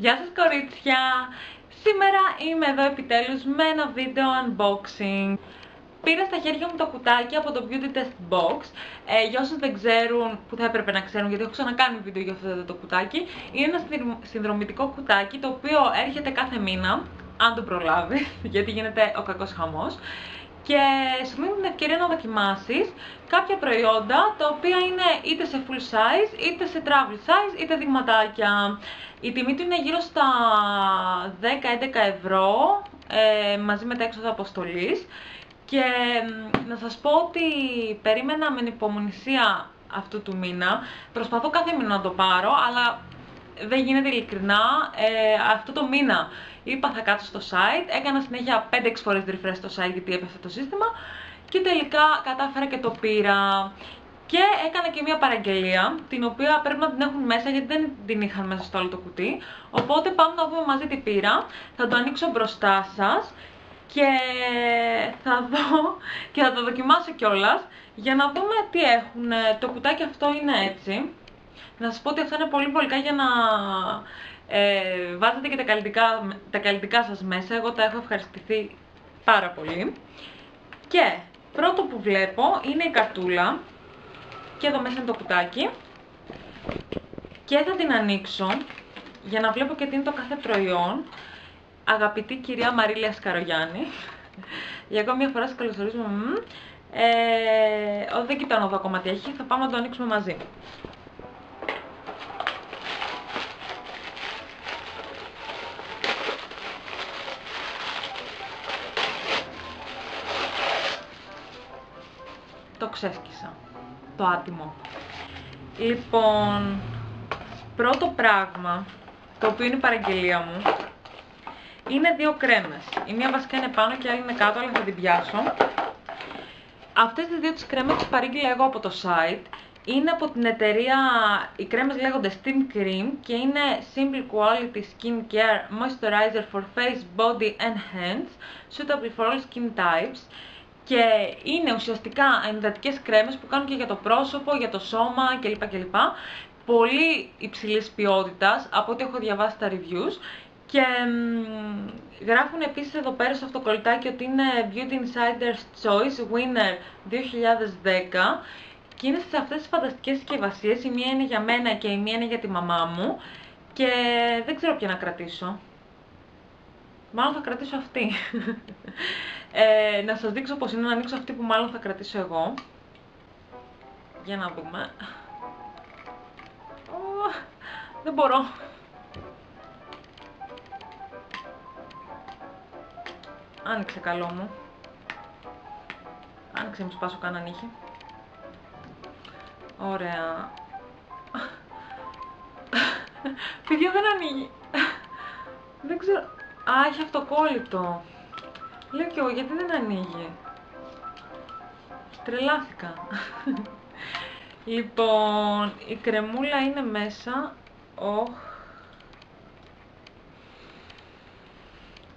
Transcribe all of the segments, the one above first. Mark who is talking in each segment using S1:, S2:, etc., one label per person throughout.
S1: Γεια σας κορίτσια! Σήμερα είμαι εδώ επιτέλους με ένα βίντεο unboxing. Πήρα στα χέρια μου το κουτάκι από το Beauty Test Box. Για όσους δεν ξέρουν, που θα έπρεπε να ξέρουν γιατί έχω ξανακάνει βίντεο για αυτό το κουτάκι, είναι ένα συνδρομητικό κουτάκι το οποίο έρχεται κάθε μήνα, αν το προλάβεις, γιατί γίνεται ο κακός χαμός. Και σου δίνει την ευκαιρία να δοκιμάσεις κάποια προϊόντα τα οποία είναι είτε σε full size, είτε σε travel size, είτε δειγματάκια. Η τιμή του είναι γύρω στα 10-11 ευρώ μαζί με τα έξοδα αποστολής. Και να σας πω ότι περίμενα με ανυπομονησία αυτού του μήνα. Προσπαθώ κάθε μήνα να το πάρω, αλλά δεν γίνεται ειλικρινά. Αυτό το μήνα είπα θα κάτσω στο site, έκανα συνέχεια 5-6 φορές refresh στο site γιατί έπεσε το σύστημα και τελικά κατάφερα και το πήρα. Και έκανα και μια παραγγελία, την οποία πρέπει να την έχουν μέσα γιατί δεν την είχαν μέσα στο άλλο το κουτί. Οπότε πάμε να δούμε μαζί τι πήρα. Θα το ανοίξω μπροστά σας και θα δω και θα το δοκιμάσω κιόλας για να δούμε τι έχουν. Το κουτάκι αυτό είναι έτσι. Να σας πω ότι αυτά είναι πολύ βολικά για να βάζετε και τα καλλιτικά σας μέσα. Εγώ τα έχω ευχαριστηθεί πάρα πολύ. Και πρώτο που βλέπω είναι η καρτούλα. Και εδώ μέσα είναι το κουτάκι. Και θα την ανοίξω για να βλέπω και τι είναι το κάθε προϊόν. Αγαπητή κυρία Μαρίλια Σκαρογιάννη, για ακόμη μια φορά σας καλωσορίζουμε. Δεν κοιτάω εδώ ακόμα τι έχει, θα πάμε να το ανοίξουμε μαζί. Το ξέσκισα, το άτιμο. Λοιπόν, πρώτο πράγμα, το οποίο είναι η παραγγελία μου, είναι δύο κρέμες. Η μία βασικά είναι πάνω και η άλλη είναι κάτω, αλλά θα την πιάσω. Αυτές τις δύο τις κρέμες τις παρήγγειλα εγώ από το site. Είναι από την εταιρεία, οι κρέμες λέγονται Steam Cream και είναι Simple Quality Skin Care Moisturizer for Face, Body and Hands, suitable for all skin types. Και είναι ουσιαστικά ενυδατικές κρέμες που κάνουν και για το πρόσωπο, για το σώμα κλπ. Πολύ υψηλής ποιότητας από ό,τι έχω διαβάσει τα reviews. Και γράφουν επίσης εδώ πέρα στο αυτοκολλητάκι ότι είναι Beauty Insider's Choice Winner 2010 και είναι σε αυτές τις φανταστικές συσκευασίες. Η μία είναι για μένα και η μία είναι για τη μαμά μου και δεν ξέρω ποια να κρατήσω. Μάλλον θα κρατήσω αυτή. Να σας δείξω πως είναι, να ανοίξω αυτή που μάλλον θα κρατήσω εγώ. Για να δούμε. Δεν μπορώ. Άνοιξε καλό μου. Άνοιξε, μου σπάσω κανέναν ήχη. Ωραία. Παιδιά, δεν ανοίγει. Δεν ξέρω. Α, έχει αυτοκόλλητο. Λέω κι εγώ, γιατί δεν ανοίγει. Τρελάθηκα. Λοιπόν, η κρεμούλα είναι μέσα.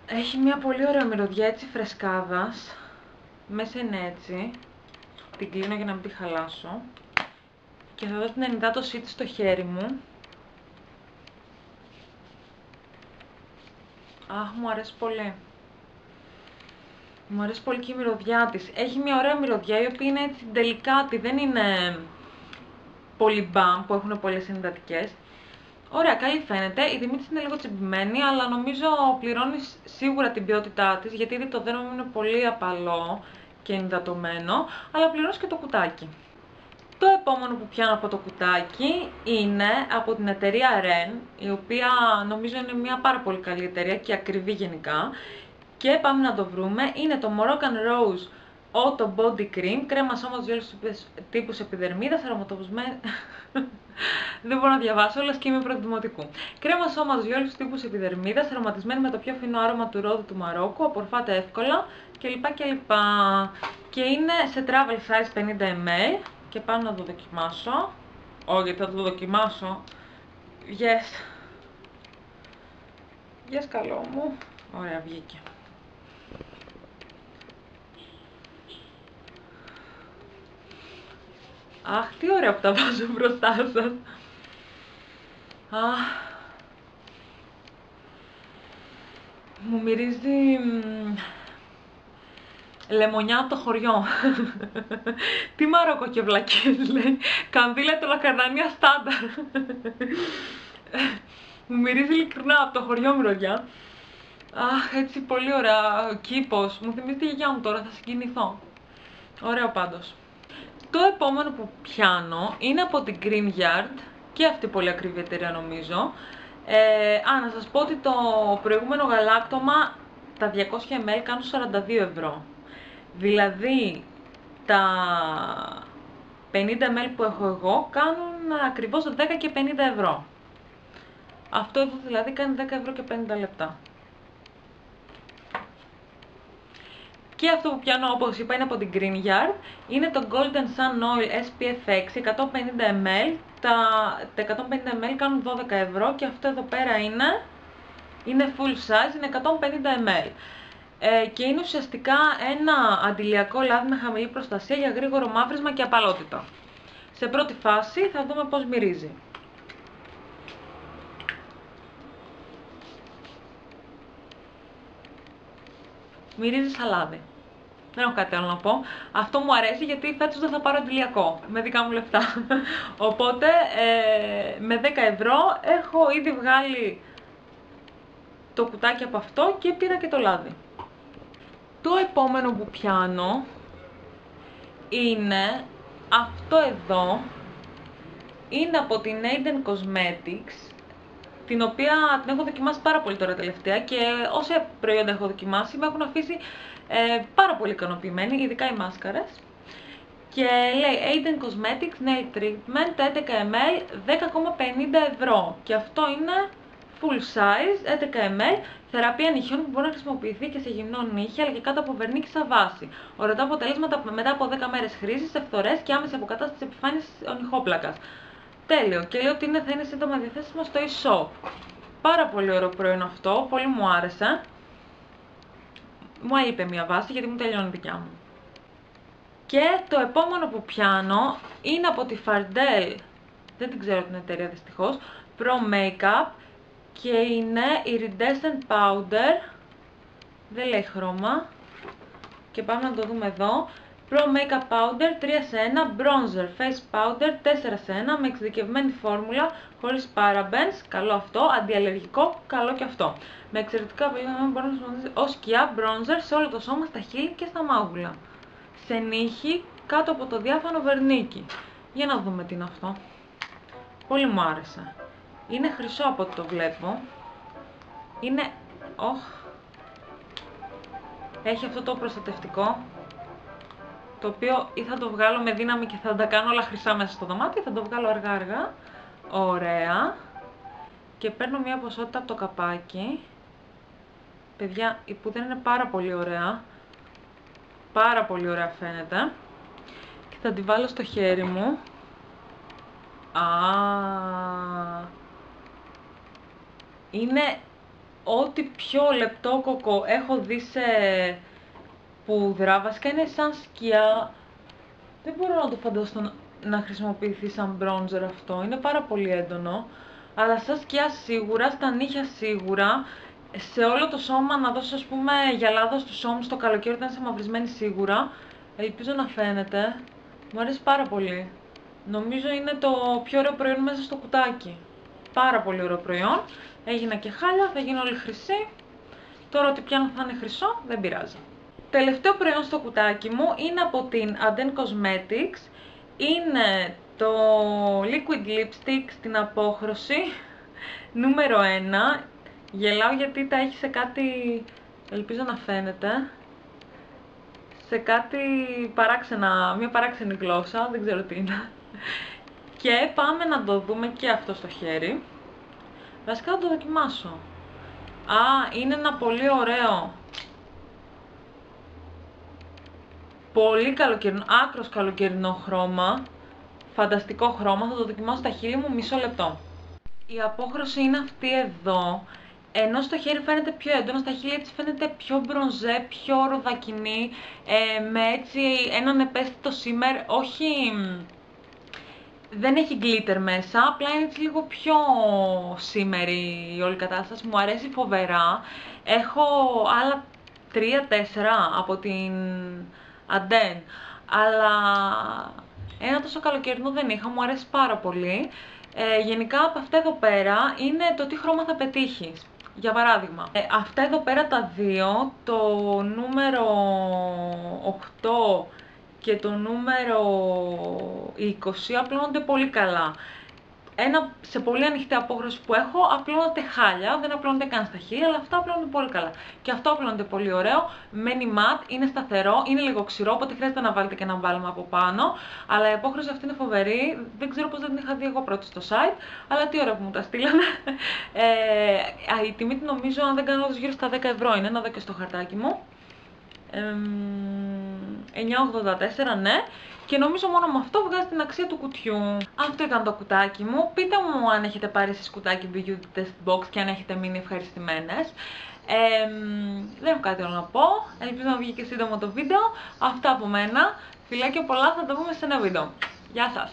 S1: Έχει μια πολύ ωραία μυρωδιά, έτσι φρεσκάδας. Μέσα είναι έτσι. Την κλείνω για να μην τη χαλάσω. Και θα δω την ενυδάτωσή της στο χέρι μου. Αχ, μου αρέσει πολύ. Μου αρέσει πολύ και η μυρωδιά της. Έχει μια ωραία μυρωδιά, η οποία είναι έτσι τελικάτη, δεν είναι πολύ μπαμ που έχουν πολλές ενυδατικές. Ωραία, καλή φαίνεται. Η τιμή της είναι λίγο τσιμπημένη, αλλά νομίζω πληρώνεις σίγουρα την ποιότητά της, γιατί ήδη το δέρμα μου είναι πολύ απαλό και ενυδατωμένο, αλλά πληρώνεις και το κουτάκι. Το επόμενο που πιάνω από το κουτάκι είναι από την εταιρεία Ren, η οποία νομίζω είναι μια πάρα πολύ καλή εταιρεία και ακριβή γενικά. Και πάμε να το βρούμε. Είναι το Moroccan Rose Auto Body Cream, κρέμα σώματος για όλους τους τύπους επιδερμίδας, αρωματοποιημένη. Δεν μπορώ να διαβάσω, όλες και είμαι πρωτοδημοτικού. Κρέμα σώματος για όλους τους τύπους επιδερμίδας, αρωματισμένη με το πιο φθηνό άρωμα του ρόδου του Μαρόκου, απορροφάται εύκολα κλπ. Και είναι σε travel size 50 ml. Και πάω να το δοκιμάσω. Όχι, θα το δοκιμάσω. Yes. Yes, καλό μου. Ωραία, βγήκε. Αχ, τι ωραία που τα βάζω μπροστά σας. Αχ. Μου μυρίζει λεμονιά από το χωριό. Τι Μαρόκο και βλακίες λέει. Κανδύλα το Λακαρνανία στάνταρ. Μου μυρίζει ειλικρινά από το χωριό μυρωδιά. Αχ, έτσι πολύ ωραία. Ο κήπος. Μου θυμίζει τη γιαγιά μου τώρα, θα συγκινηθώ. Ωραίο πάντως. Το επόμενο που πιάνω είναι από την Green Yard. Και αυτή πολύ ακριβή εταιρεία νομίζω. Να σας πω ότι το προηγούμενο γαλάκτομα, τα 200 ml κάνουν 42 ευρώ. Δηλαδή τα 50 ml που έχω εγώ κάνουν ακριβώς 10 και 50 ευρώ. Αυτό εδώ δηλαδή κάνει 10 ευρώ και 50 λεπτά. Και αυτό που πιάνω, όπως είπα, είναι από την Green Yard. Είναι το Golden Sun Oil SPF 6, 150 ml. Τα 150 ml κάνουν 12 ευρώ και αυτό εδώ πέρα είναι full size, είναι 150 ml. Και είναι ουσιαστικά ένα αντιλιακό λάδι με χαμηλή προστασία για γρήγορο μαύρισμα και απαλότητα. Σε πρώτη φάση θα δούμε πώς μυρίζει. Μυρίζει σαλάδι. Δεν έχω κάτι άλλο να πω. Αυτό μου αρέσει γιατί φέτος δεν θα πάρω αντιλιακό με δικά μου λεφτά. Οπότε με 10 ευρώ έχω ήδη βγάλει το κουτάκι από αυτό και πήρα και το λάδι. Το επόμενο που πιάνω είναι αυτό εδώ. Είναι από την Aiden Cosmetics, την οποία την έχω δοκιμάσει πάρα πολύ τώρα τελευταία και όσα προϊόντα έχω δοκιμάσει με έχουν αφήσει πάρα πολύ ικανοποιημένοι, ειδικά οι μάσκαρες. Και λέει Aiden Cosmetics Nail Treatment 11 ml 10,50 ευρώ. Και αυτό είναι full size, 11 ml, θεραπεία νυχιών που μπορεί να χρησιμοποιηθεί και σε γυμνό νύχι αλλά και κάτω από βερνίκι σαν βάση. Ορατά αποτελέσματα μετά από 10 μέρες χρήσης σε φθορές και άμεση αποκατάσταση της επιφάνειας ο νυχόπλακας. Τέλειο. Και λέει ότι θα είναι σύντομα διαθέσιμο στο e-shop. Πάρα πολύ ωραίο προϊόν αυτό, πολύ μου άρεσε. Μου έλειπε μια βάση γιατί μου τελειώνει η δικιά μου. Και το επόμενο που πιάνω είναι από τη Fardel, δεν την ξέρω την εταιρεία δυστυχώς, Pro Makeup και είναι Iridescent Powder, δεν λέει χρώμα και πάμε να το δούμε εδώ. Pro Makeup Powder 3 σε 1, Bronzer Face Powder 4 σε 1 με εξειδικευμένη φόρμουλα, χωρίς parabens, καλό αυτό, αντιαλλεργικό, καλό και αυτό. Με εξαιρετικά αποτελέσματα μπορεί να χρησιμοποιηθεί ως σκιά bronzer σε όλο το σώμα, στα χείλη και στα μάγουλα. Σε νύχι, κάτω από το διάφανο βερνίκι. Για να δούμε τι είναι αυτό. Πολύ μου άρεσε. Είναι χρυσό από ό,τι το βλέπω. Είναι... Έχει αυτό το προστατευτικό, το οποίο ή θα το βγάλω με δύναμη και θα τα κάνω όλα χρυσά μέσα στο δωμάτιο, ή θα το βγάλω αργά αργά. Ωραία. Και παίρνω μια ποσότητα από το καπάκι. Παιδιά, η πούδρα είναι πάρα πολύ ωραία. Πάρα πολύ ωραία φαίνεται. Και θα τη βάλω στο χέρι μου. Είναι ό,τι πιο λεπτόκοκο έχω δει σε πούδρα. Βασικά είναι σαν σκιά. Δεν μπορώ να το φανταστώ να χρησιμοποιηθεί σαν bronzer αυτό. Είναι πάρα πολύ έντονο. Αλλά σαν σκιά σίγουρα, στα νύχια σίγουρα. Σε όλο το σώμα να δώσω ας πούμε γυαλάδα στους ώμους το καλοκαίρι όταν είσαι μαυρισμένη σίγουρα. Ελπίζω να φαίνεται. Μου αρέσει πάρα πολύ. Νομίζω είναι το πιο ωραίο προϊόν μέσα στο κουτάκι. Πάρα πολύ ωραίο προϊόν. Έγινα και χάλια, θα γίνω όλη χρυσή. Τώρα ότι πιάνω θα είναι χρυσό, δεν πειράζει. Τελευταίο προϊόν στο κουτάκι μου είναι από την Aden Cosmetics. Είναι το Liquid Lipstick στην απόχρωση νούμερο 1. Γελάω γιατί τα έχει σε κάτι, ελπίζω να φαίνεται, σε κάτι παράξενα, μια παράξενη γλώσσα, δεν ξέρω τι είναι. Και πάμε να το δούμε και αυτό στο χέρι. Βασικά θα το δοκιμάσω. Είναι ένα πολύ ωραίο, πολύ καλοκαιρινό, άκρος καλοκαιρινό χρώμα. Φανταστικό χρώμα, θα το δοκιμάσω στα χείλη μου μισό λεπτό. Η απόχρωση είναι αυτή εδώ. Ενώ στο χέρι φαίνεται πιο έντονο, στα χείλη έτσι φαίνεται πιο μπρονζέ, πιο ροδακινή, με έτσι έναν επαίσθητο σίμερ, όχι Δεν έχει glitter μέσα, απλά είναι έτσι λίγο πιο σήμερη η όλη κατάσταση. Μου αρέσει φοβερά. Έχω άλλα 3-4 από την Αντέν, αλλά ένα τόσο καλοκαιρινό δεν είχα, μου αρέσει πάρα πολύ. Γενικά από αυτά εδώ πέρα είναι το τι χρώμα θα πετύχεις. Για παράδειγμα, αυτά εδώ πέρα τα δύο, το νούμερο 8 και το νούμερο 20 απλώνονται πολύ καλά. Σε πολύ ανοιχτή απόχρωση που έχω απλώνονται χάλια, δεν απλώνονται καν στα χείλη, αλλά αυτά απλώνονται πολύ καλά. Και αυτό απλώνεται πολύ ωραίο, μένει ματ, είναι σταθερό, είναι λίγο ξηρό, οπότε χρειάζεται να βάλετε και ένα βάλμα από πάνω. Αλλά η απόχρωση αυτή είναι φοβερή, δεν ξέρω πώς δεν την είχα δει εγώ πρώτη στο site, αλλά τι ωραία που μου τα στείλανε. Η τιμή του νομίζω, αν δεν κάνω λάθος, γύρω στα 10 ευρώ είναι, να δω και στο χαρτάκι μου. 9,84 ναι, και νομίζω μόνο με αυτό βγάζει την αξία του κουτιού. Αυτό ήταν το κουτάκι μου. Πείτε μου αν έχετε πάρει εσείς κουτάκι Beauty Test Box και αν έχετε μείνει ευχαριστημένες. Δεν έχω κάτι άλλο να πω. Ελπίζω να βγει και σύντομο το βίντεο. Αυτά από μένα. Φιλάκια πολλά, θα τα πούμε σε ένα βίντεο. Γεια σας!